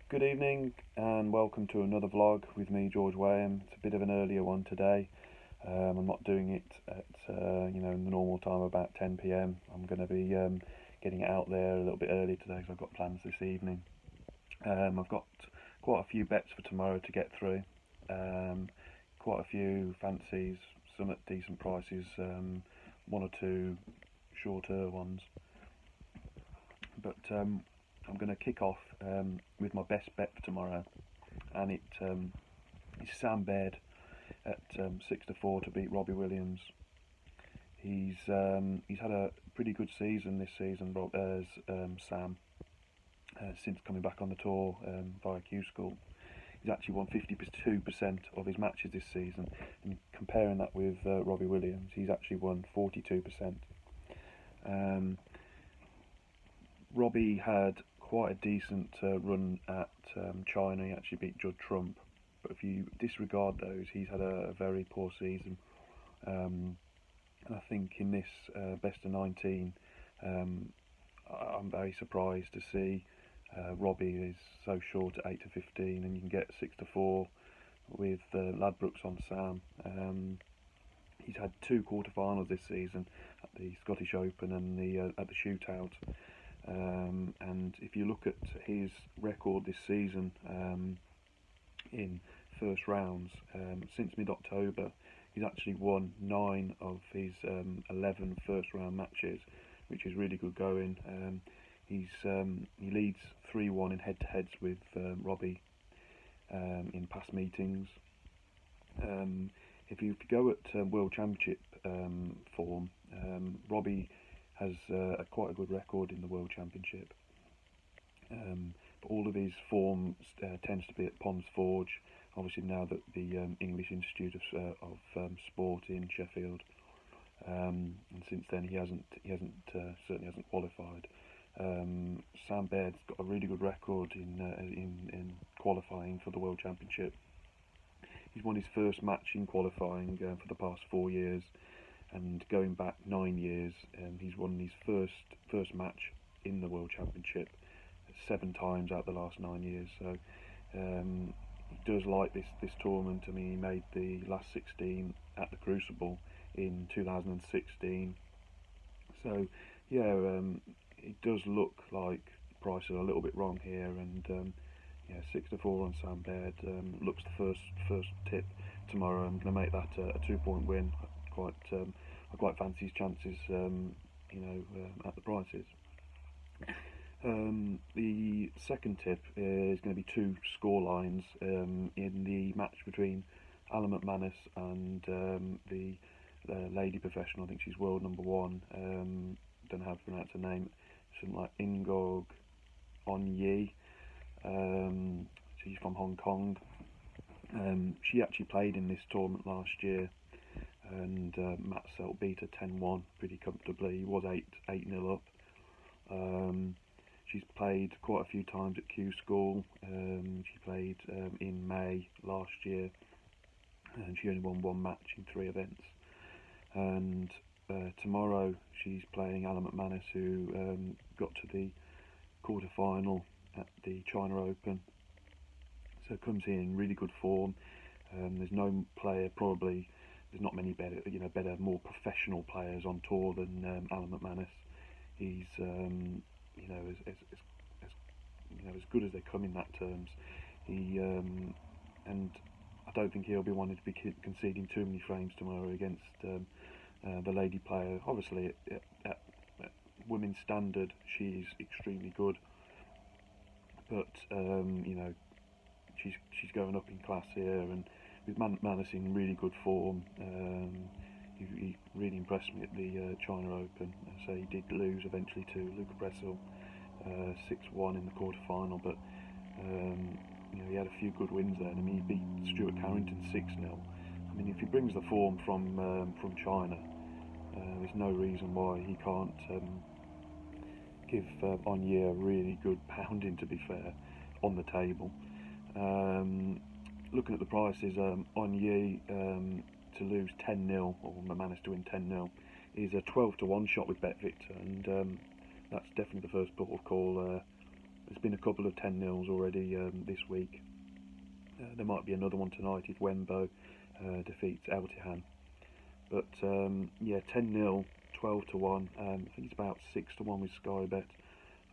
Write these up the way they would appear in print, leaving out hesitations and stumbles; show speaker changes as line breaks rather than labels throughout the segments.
Good evening and welcome to another vlog with me, George Wham. It's a bit of an earlier one today. I'm not doing it at in the normal time about 10 p.m. I'm going to be getting it out there a little bit early today because I've got plans this evening. I've got quite a few bets for tomorrow to get through. Quite a few fancies, some at decent prices, one or two shorter ones. But I'm going to kick off with my best bet for tomorrow, and it is Sam Baird at 6-4 to beat Robbie Williams. He's had a pretty good season this season, Sam, since coming back on the tour via Q School. He's actually won 52% of his matches this season, and comparing that with Robbie Williams, he's actually won 42%. Robbie had quite a decent run at China. He actually beat Judd Trump, but if you disregard those, he's had a very poor season. And I think in this best of 19, I'm very surprised to see Robbie is so short at 8-15, and you can get 6-4 with Ladbrokes on Sam. He's had two quarterfinals this season at the Scottish Open and at the Shootout. And if you look at his record this season in first rounds, since mid-October, he's actually won 9 of his 11 first round matches, which is really good going. He leads 3-1 in head-to-heads with Robbie in past meetings. If you go at World Championship form, Robbie has quite a good record in the World Championship. But all of his form tends to be at Ponds Forge. Obviously now that the English Institute of Sport in Sheffield, and since then he certainly hasn't qualified. Sam Baird's got a really good record in qualifying for the World Championship. He's won his first match in qualifying for the past 4 years, and going back 9 years, he's won his first match in the World Championship 7 times out of the last 9 years. So he does like this tournament. I mean, he made the last 16 at the Crucible in 2016. So yeah, it does look like prices are a little bit wrong here, and yeah, 6-4 on Sam Baird looks the first tip tomorrow. I'm going to make that a 2-point win. I quite fancy his chances, at the prices. The second tip is going to be 2 score lines in the match between Alan McManus and the lady professional. I think she's world number 1. Don't know how to pronounce her name. Something like Ingog Onyi. She's from Hong Kong. She actually played in this tournament last year, and Matt Selt beat her 10-1 pretty comfortably. He was 8-0 up. She's played quite a few times at Q School. She played in May last year, and she only won 1 match in 3 events. And tomorrow she's playing Alan McManus, who got to the quarter-final at the China Open. So comes in really good form. There's no player, probably there's not many better, more professional players on tour than Alan McManus. He's as good as they come in that terms. And I don't think he'll be wanting to be conceding too many frames tomorrow against the lady player. Obviously, at women's standard, she's extremely good, but she's going up in class here, and with McManus in really good form. He really impressed me at the China Open. So he did lose eventually to Luca Brecel 6-1 in the quarter-final, but he had a few good wins there. I mean, he beat Stuart Carrington 6-0. I mean, if he brings the form from China, there's no reason why he can't give Onye a really good pounding, to be fair, on the table. Looking at the prices, Onye to lose 10-0, or McManus to win 10-0, is a 12-1 shot with BetVictor, and that's definitely the first port of call There's been a couple of 10-0s already this week. There might be another one tonight if Wembo defeats Eltihan. But yeah, 10-0, 12 to 1. I think it's about 6 to 1 with Sky Bet.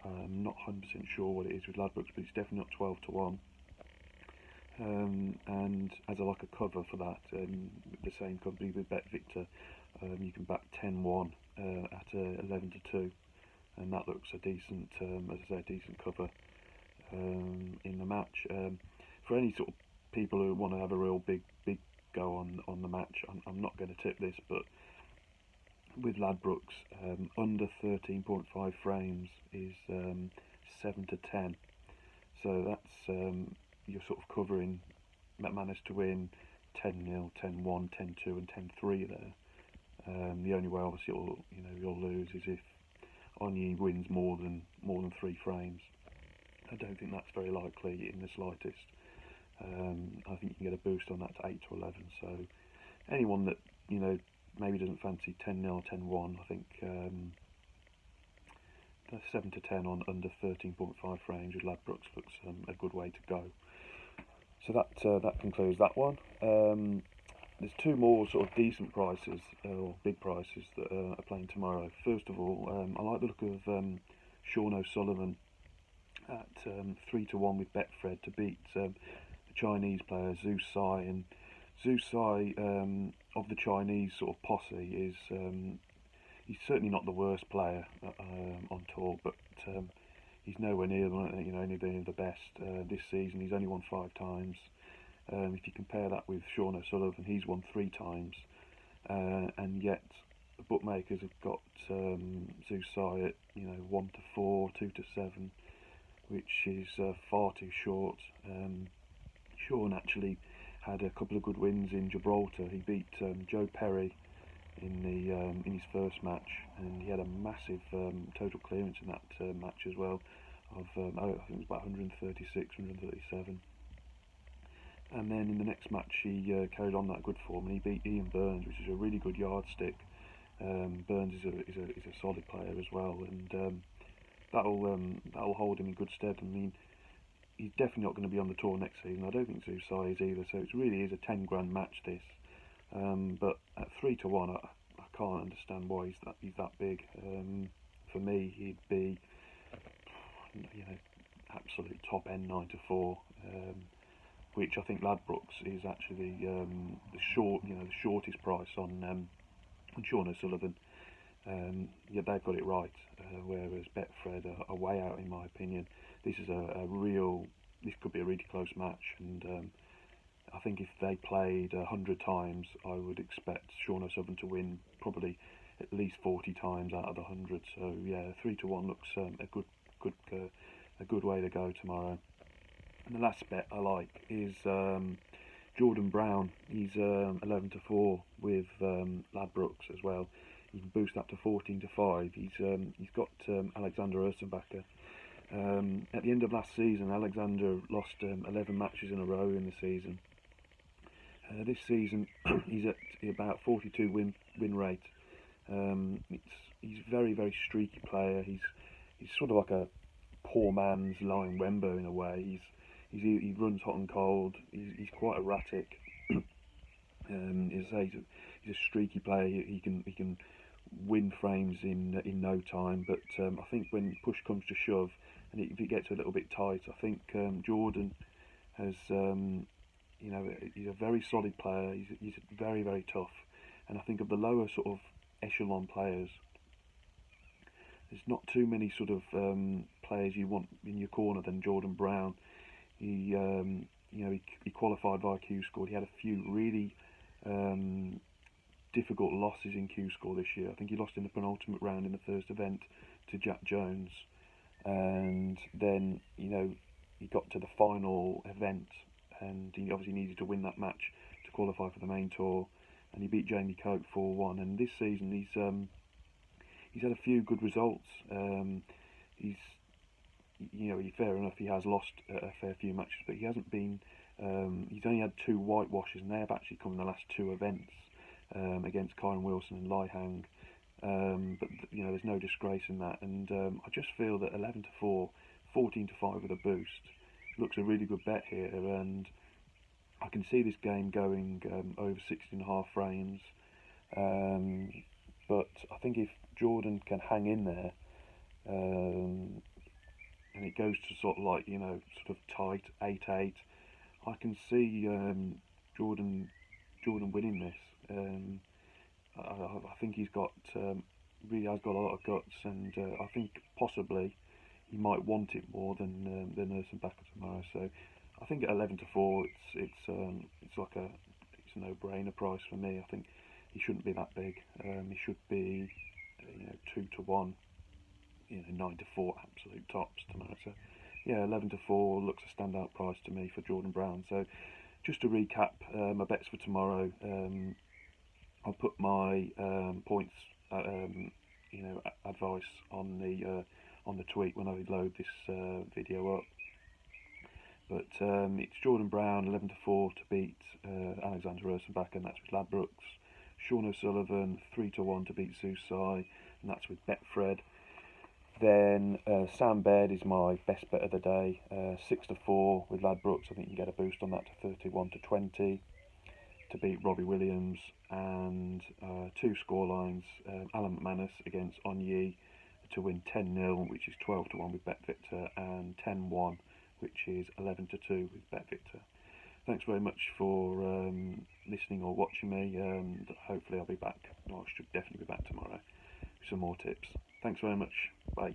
I'm not 100% sure what it is with Ladbrokes, but it's definitely not 12 to 1. And as a cover for that, the same company with BetVictor, you can back 10-1 at 11 to 2, and that looks a decent, as I say, a decent cover in the match. For any sort of people who want to have a real big go on the match, I'm not going to tip this, but with Ladbrokes, under 13.5 frames is 7 to 10. So that's you're sort of covering managed to win 10-0, 10-1, 10-2, and 10-3 there. The only way, obviously, you'll lose is if Onyi wins more than 3 frames. I don't think that's very likely in the slightest. I think you can get a boost on that to 8 to 11. So anyone that maybe doesn't fancy 10-0, 10-1, I think 7 to 10 on under 13.5 frames with Ladbrokes looks a good way to go. So that concludes that one. There's two more sort of decent prices or big prices that are playing tomorrow. First of all, I like the look of Sean O'Sullivan at 3 to 1 with Betfred to beat the Chinese player Zhu Sai. And Zhu Sai of the Chinese sort of posse is he's certainly not the worst player on tour, but he's nowhere near any of the best this season. He's only won 5 times. If you compare that with Sean O'Sullivan, he's won 3 times, and yet the bookmakers have got Zhu Sai at 1 to 4, 2 to 7, which is far too short. Sean actually had a couple of good wins in Gibraltar. He beat Joe Perry in his first match, and he had a massive total clearance in that match as well of I think it was about 136, 137. And then in the next match he carried on that good form, and he beat Ian Burns, which is a really good yardstick. Burns is a solid player as well, and that'll hold him in good stead. I mean, he's definitely not going to be on the tour next season. I don't think Zhu Sai is either. So it really is a 10 grand match this. But at 3 to 1, I can't understand why he's that big. For me, he'd be absolute top end 9 to 4. Which I think Ladbrokes is actually the shortest price on Sean O'Sullivan. Yeah, they've got it right, whereas Betfred are way out in my opinion. This is this could be a really close match, and I think if they played 100 times, I would expect Sean O'Sullivan to win probably at least 40 times out of the 100. So yeah, 3 to 1 looks a good way to go tomorrow. And the last bet I like is Jordan Brown. He's 11 to 4 with Ladbrokes as well. You can boost that to 14 to 5. He's got Alexander Ursenbacher. At the end of last season, Alexander lost 11 matches in a row in the season. This season, he's at about 42 win rate. He's a very, very streaky player. He's sort of like a poor man's Lion Wembo in a way. He runs hot and cold. He's quite erratic. He's a streaky player. He can win frames in no time. But I think when push comes to shove, and if it gets a little bit tight, I think Jordan has he's a very solid player. He's very, very tough. And I think of the lower sort of echelon players, there's not too many sort of players you want in your corner than Jordan Brown. He qualified via Q Score. He had a few really difficult losses in Q Score this year. I think he lost in the penultimate round in the first event to Jack Jones, and then he got to the final event, and he obviously needed to win that match to qualify for the main tour, and he beat Jamie Coke 4-1. And this season he's had a few good results. Fair enough, he has lost a fair few matches, but he hasn't been. He's only had 2 whitewashes, and they have actually come in the last 2 events against Kyron Wilson and Lai Hang. But there's no disgrace in that, and I just feel that 11 to 4 14 to 5 with a boost. Looks a really good bet here, and I can see this game going over 16.5 frames. But I think if Jordan can hang in there, and it goes to sort of like, sort of tight 8-8, I can see Jordan winning this. I think he's got really has got a lot of guts, and I think possibly he might want it more than Nurse and Backer tomorrow. So I think at 11 to 4, it's like it's a no-brainer price for me. I think he shouldn't be that big. He should be 2 to 1, 9 to 4 absolute tops tomorrow. So yeah, 11 to 4 looks a standout price to me for Jordan Brown. So just to recap my bets for tomorrow, I'll put my points, advice on the tweet when I load this video up. But it's Jordan Brown 11 to 4 to beat Alexander Ursenbach, and that's with Ladbrokes. Sean O'Sullivan 3 to 1 to beat Susai, and that's with Betfred. Then Sam Baird is my best bet of the day, 6 to 4 with Ladbrokes. I think you can get a boost on that to 31 to 20 to beat Robbie Williams, and two scorelines, Alan McManus against Onyi to win 10-0, which is 12 to 1 with BetVictor, and 10-1, which is 11 to 2 with BetVictor. Thanks very much for listening or watching me, and hopefully I'll be back, or I should definitely be back tomorrow with some more tips. Thanks very much. Bye.